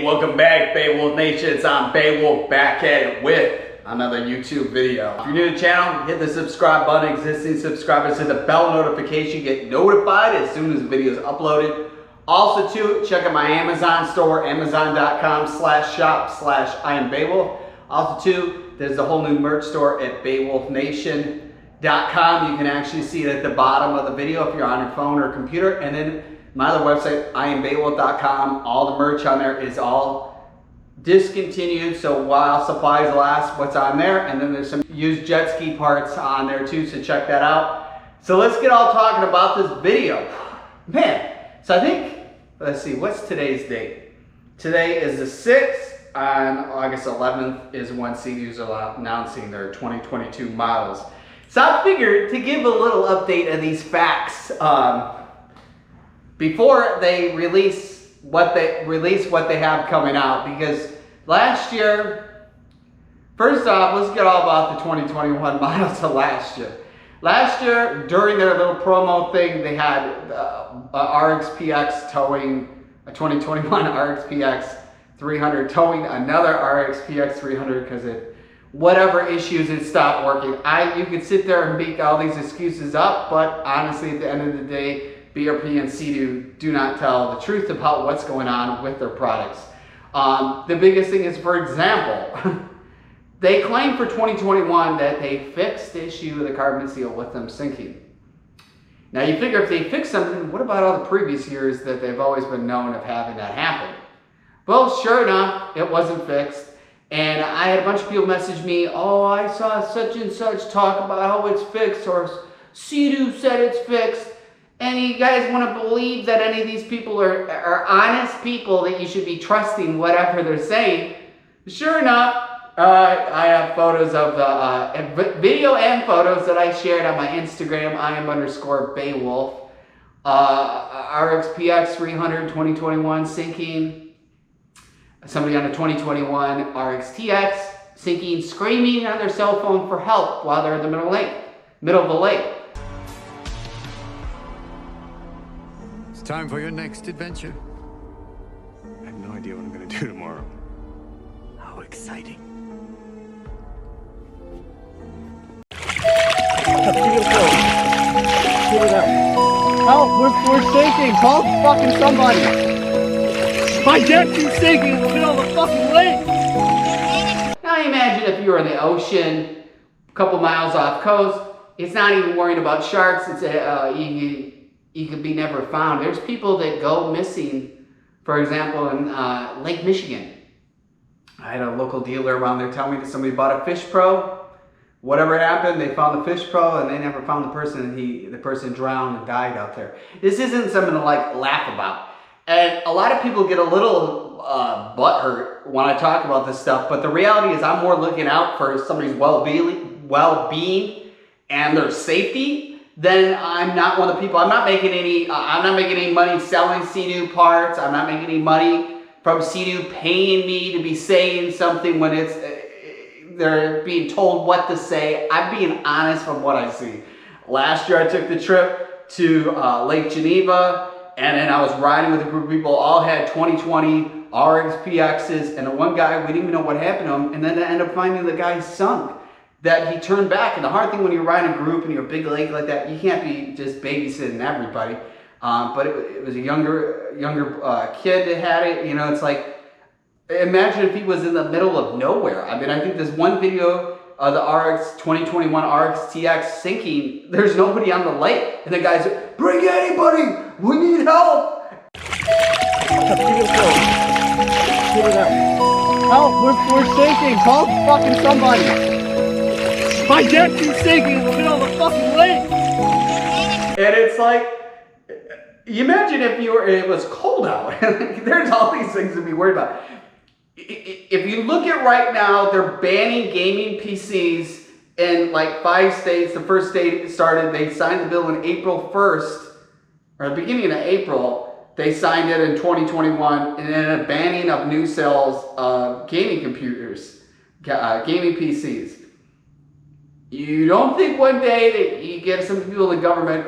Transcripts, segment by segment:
Hey, welcome back, Beowulf Nation. It's Beowulf back at it with another YouTube video. If you're new to the channel, hit the subscribe button. Existing subscribers, hit the bell notification. Get notified as soon as the video is uploaded. Also, too, check out my Amazon store, amazon.com/shop/IamBeowulf. Also, too, there's a whole new merch store at BeowulfNation.com. You can actually see it at the bottom of the video if you're on your phone or computer. And then my other website, IamBeowulf.com. All the merch on there is all discontinued, so while supplies last, what's on there. And then there's some used jet ski parts on there too, so check that out. So let's get all talking about this video. Man, so I think, let's see, what's today's date? Today is the 6th. On August 11th is when Sea-Doo's are announcing their 2022 models. So I figured to give a little update of these facts before they release what they have coming out, because last year, first off, let's get all about the 2021 models of last year. Last year, during their little promo thing, they had a RXP X towing a 2021 RXP X 300, towing another RXP X 300 because it, whatever issues, it stopped working. You could sit there and make all these excuses up, but honestly, at the end of the day, BRP and Sea-Doo do not tell the truth about what's going on with their products. The biggest thing is, for example, they claim for 2021 that they fixed the issue of the carbon steel with them sinking. Now you figure if they fix something, what about all the previous years that they've always been known of having that happen? Well, sure enough, it wasn't fixed. And I had a bunch of people message me, oh, I saw such and such talk about how it's fixed, or Sea-Doo said it's fixed. And you guys want to believe that any of these people are honest people, that you should be trusting whatever they're saying. Sure enough, I have photos of the video and photos that I shared on my Instagram, Iam_Beowulf. RXP X 300 2021 sinking. Somebody on a 2021 RXT X sinking, screaming on their cell phone for help while they're in the middle of the lake. Time for your next adventure. I have no idea what I'm going to do tomorrow. How exciting. Help! We're sinking! Call fucking somebody! My jetski's sinking in the middle of the fucking lake! Now imagine if you were in the ocean, a couple miles off coast. It's not even worrying about sharks. It's you could be never found. There's people that go missing, for example, in Lake Michigan. I had a local dealer around there tell me that somebody bought a Fish Pro. Whatever happened, they found the Fish Pro and they never found the person, and the person drowned and died out there. This isn't something to like laugh about. And a lot of people get a little butthurt when I talk about this stuff, but the reality is I'm more looking out for somebody's well-being and their safety. Then I'm not one of the people. I'm not making any money selling Sea-Doo parts. I'm not making any money from Sea-Doo paying me to be saying something when they're being told what to say. I'm being honest from what I see. Last year I took the trip to Lake Geneva, and then I was riding with a group of people, all had 2020 RXP X's, and the one guy, we didn't even know what happened to him, and then I ended up finding the guy sunk. That he turned back. And the hard thing when you're riding a group and you're a big lake like that, you can't be just babysitting everybody. But it was a younger kid that had it. You know, it's like, imagine if he was in the middle of nowhere. I mean, I think there's one video of the 2021 RXT X sinking. There's nobody on the lake. And the guy's, bring anybody, we need help. Help, we're sinking, call fucking somebody. My jetski's sinking in the middle of the fucking lake! And it's like, you imagine if it was cold out. There's all these things to be worried about. If you look at right now, they're banning gaming PCs in like 5 states. The first state started, they signed the bill in April 1st, or the beginning of April. They signed it in 2021, and then a banning of new sales of gaming computers, gaming PCs. You don't think one day that you get some people in the government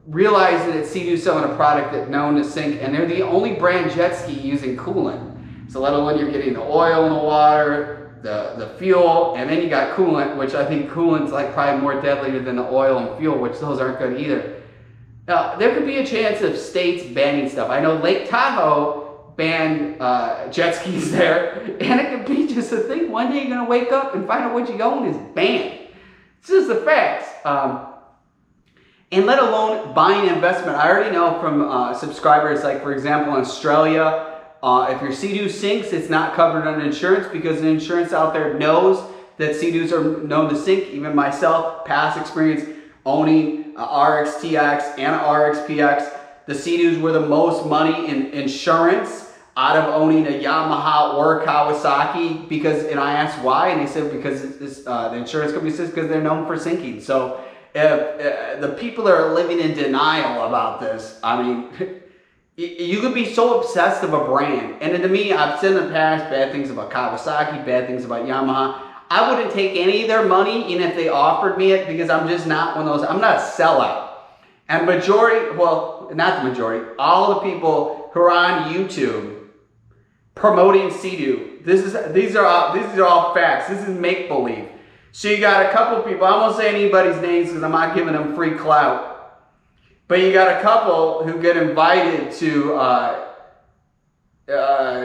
realizing that Sea-Doo's selling a product that's known to sink, and they're the only brand jet ski using coolant. So let alone you're getting the oil in the water, the fuel, and then you got coolant, which I think coolant's like probably more deadlier than the oil and fuel, which those aren't good either. Now, there could be a chance of states banning stuff. I know Lake Tahoe banned jet skis there, and it could be just a thing. One day you're gonna wake up and find out what you own is banned. It's just the facts. And let alone buying investment. I already know from subscribers, like for example in Australia, if your Sea-Doo sinks, it's not covered under insurance because the insurance out there knows that Sea-Doos are known to sink. Even myself, past experience owning RXT X and RXP X, the Sea-Doos were the most money in insurance out of owning a Yamaha or a Kawasaki, because, and I asked why, and they said because the insurance company says because they're known for sinking. So if the people that are living in denial about this, I mean, you could be so obsessed of a brand. And to me, I've said in the past bad things about Kawasaki, bad things about Yamaha. I wouldn't take any of their money, even if they offered me it, because I'm just not one of those. I'm not a sellout. And majority, well, not the majority, all the people who are on YouTube promoting Sea-Doo, these are all facts. This is make-believe. So you got a couple people, I won't say anybody's names because I'm not giving them free clout. But you got a couple who get invited to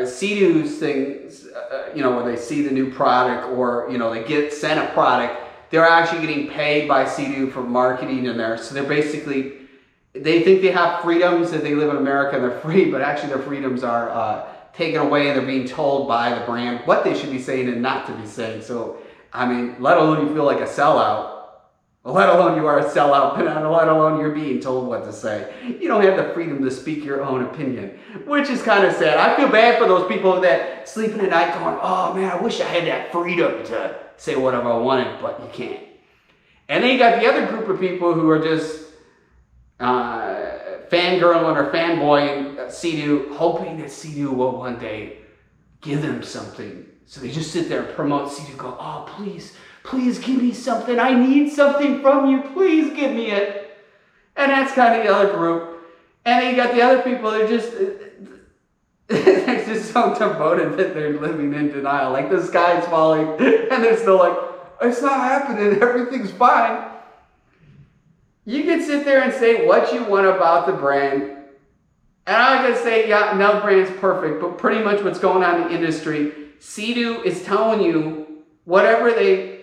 Sea-Doo's things, you know, where they see the new product, or, you know, they get sent a product. They're actually getting paid by Sea-Doo for marketing in there. So they're basically, they think they have freedoms, that they live in America and they're free, but actually their freedoms are taken away, and they're being told by the brand what they should be saying and not to be saying. So, I mean, let alone you feel like a sellout. Let alone you are a sellout, but let alone you're being told what to say. You don't have the freedom to speak your own opinion, which is kind of sad. I feel bad for those people that sleeping at night going, oh man, I wish I had that freedom to say whatever I wanted, but you can't. And then you got the other group of people who are just fangirling or fanboying Sea-Doo, hoping that Sea-Doo will one day give them something. So they just sit there and promote Sea-Doo, go, oh, please, please give me something. I need something from you. Please give me it. And that's kind of the other group. And then you got the other people that they're just so devoted that they're living in denial. Like the sky's falling and they're still like, it's not happening. Everything's fine. You can sit there and say what you want about the brand. And I'm going to say, yeah, no brand's perfect. But pretty much what's going on in the industry, Sea-Doo is telling you whatever they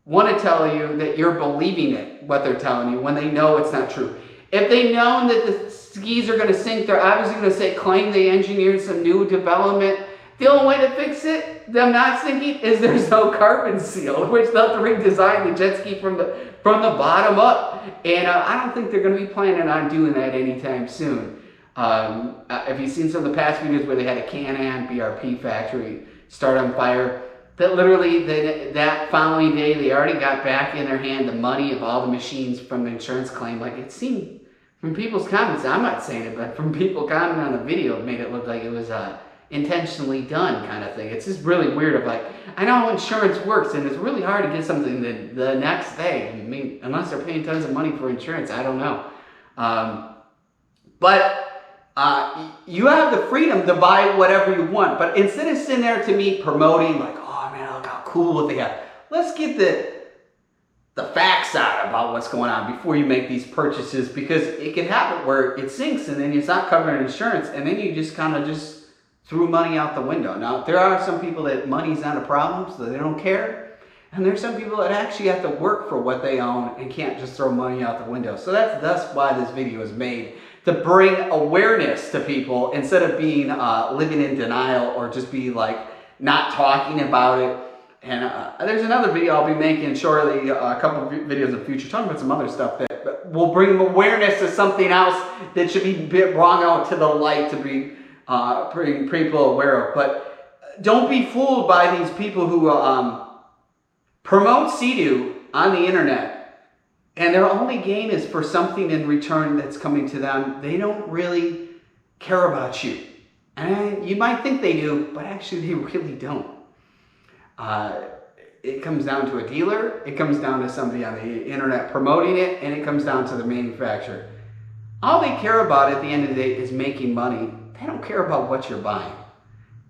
want to tell you, that you're believing it, what they're telling you, when they know it's not true. If they know that the skis are going to sink, they're obviously going to say, claim they engineered some new development. The only way to fix it, them not sinking, is there's no carbon seal, which they'll redesign the jet ski from the bottom up. And I don't think they're going to be planning on doing that anytime soon. If you've seen some of the past videos where they had a Can-Am BRP factory start on fire, that literally that following day they already got back in their hand the money of all the machines from the insurance claim. Like, it seemed from people's comments, I'm not saying it, but from people commenting on the video, it made it look like it was intentionally done kind of thing. It's just really weird of like, I know how insurance works, and it's really hard to get something the next day. I mean, unless they're paying tons of money for insurance, I don't know. You have the freedom to buy whatever you want, but instead of sitting there to me promoting like, oh man, look how cool what they have. Let's get the facts out about what's going on before you make these purchases, because it can happen where it sinks and then it's not covered in insurance, and then you just kind of just threw money out the window. Now, there are some people that money's not a problem, so they don't care. And there's some people that actually have to work for what they own and can't just throw money out the window. So that's why this video is made, to bring awareness to people instead of being living in denial or just be like not talking about it. And there's another video I'll be making shortly, a couple of videos in the future, talking about some other stuff that will bring awareness to something else that should be brought out to the light to be bring people aware of. But don't be fooled by these people who promote Sea-Doo on the internet, and their only gain is for something in return that's coming to them. They don't really care about you. And you might think they do, but actually they really don't. It comes down to a dealer, it comes down to somebody on the internet promoting it, and it comes down to the manufacturer. All they care about at the end of the day is making money. They don't care about what you're buying.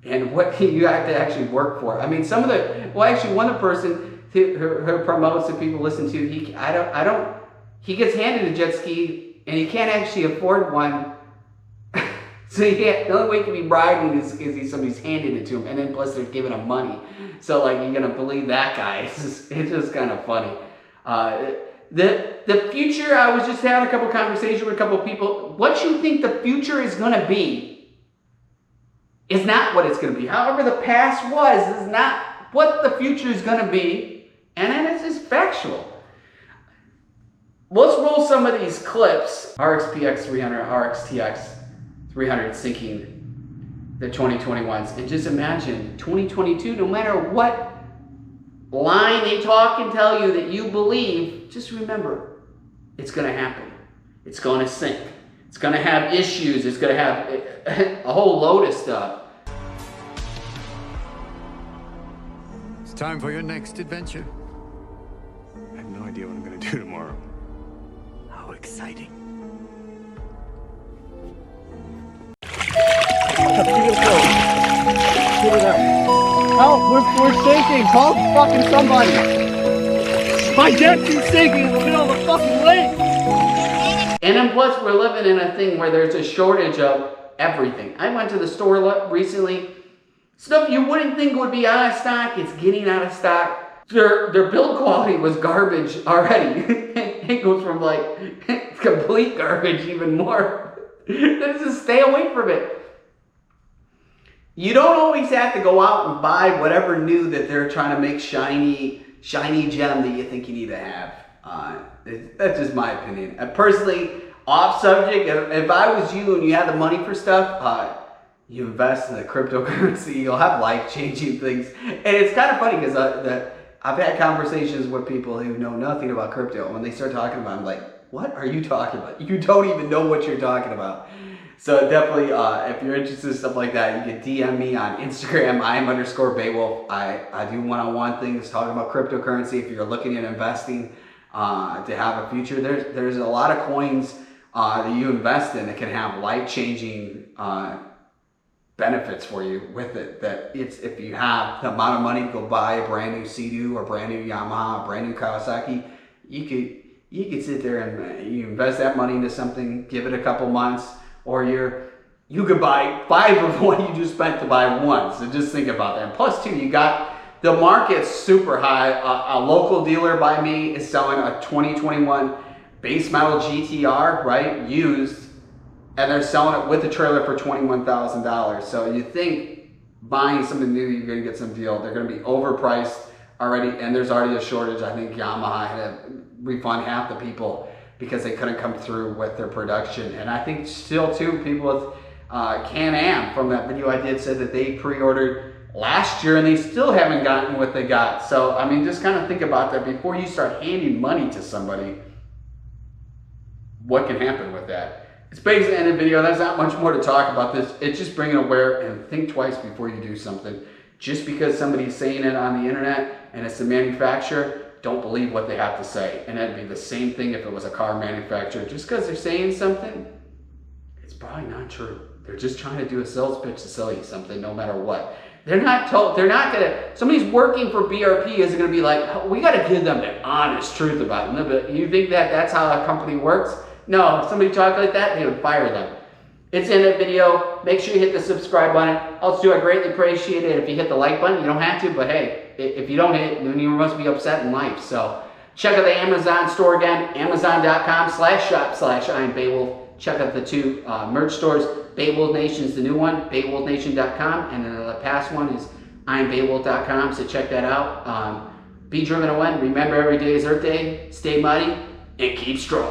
and what you have to actually work for. I mean, some of the, well, actually one of the person who promotes and people listen to, he gets handed a jet ski and he can't actually afford one. So the only way he can be bragging is somebody's handing it to him, and then plus they're giving him money. So like, you're gonna believe that guy? It's just kind of funny. The future, I was just having a couple conversations with a couple people. What you think the future is gonna be is not what it's gonna be. However, the past was is not what the future is gonna be, and then it's just factual. Let's roll some of these clips. RXP X 300, RXT X 300 sinking the 2021s, and just imagine 2022, no matter what line they talk and tell you that you believe, just remember, it's gonna happen. It's gonna sink. It's gonna have issues. It's gonna have a whole load of stuff. It's time for your next adventure. I have no idea what I'm gonna do tomorrow. How exciting. Help, we're sinking. Call fucking somebody. My jetski's sinking in the middle of the fucking lake. And then plus we're living in a thing where there's a shortage of everything. I went to the store recently. Stuff you wouldn't think would be out of stock, it's getting out of stock. Their build quality was garbage already. It goes from like complete garbage even more. Just stay away from it. You don't always have to go out and buy whatever new that they're trying to make shiny gem that you think you need to have. That's just my opinion. Personally, off subject, if I was you and you had the money for stuff, you invest in the cryptocurrency, you'll have life-changing things. And it's kind of funny because I've had conversations with people who know nothing about crypto. When they start talking about it, I'm like, what are you talking about? You don't even know what you're talking about. So definitely, if you're interested in stuff like that, you can DM me on Instagram, _Beowulf. I do one-on-one things talking about cryptocurrency. If you're looking at investing to have a future, there's a lot of coins that you invest in that can have life-changing benefits for you with it. That it's, if you have the amount of money to go buy a brand new Sea-Doo or brand new Yamaha, a brand new Kawasaki, you could sit there and you invest that money into something, give it a couple months, or you could buy 5 of what you just spent to buy one. So just think about that. And plus too, you got the market's super high. A local dealer by me is selling a 2021 base model GTR, right, used, and they're selling it with a trailer for $21,000. So you think buying something new, you're gonna get some deal. They're gonna be overpriced already, and there's already a shortage. I think Yamaha had to refund half the people because they couldn't come through with their production. And I think still too, people with Can-Am from that video I did said that they pre-ordered last year and they still haven't gotten what they got. So, I mean, just kind of think about that before you start handing money to somebody. What can happen with that? It's basically the end of the video. There's not much more to talk about this. It's just bringing aware and think twice before you do something. Just because somebody's saying it on the internet and it's the manufacturer, don't believe what they have to say. And that'd be the same thing if it was a car manufacturer. Just because they're saying something, it's probably not true. They're just trying to do a sales pitch to sell you something no matter what. They're not gonna, somebody's working for BRP isn't gonna be like, oh, we gotta give them the honest truth about it. You think that that's how a company works? No, if somebody talked like that, they would fire them. It's in the video. Make sure you hit the subscribe button. Also, I greatly appreciate it if you hit the like button. You don't have to, but hey, if you don't hit it, then you must be upset in life. So check out the Amazon store again, amazon.com/shop/IamBeowulf. Check out the 2 merch stores. Beowulf Nation's the new one, beowulfnation.com, and then the past one is IamBeowulf.com, so check that out. Be driven to win. Remember, every day is Earth Day. Stay muddy and keep strong.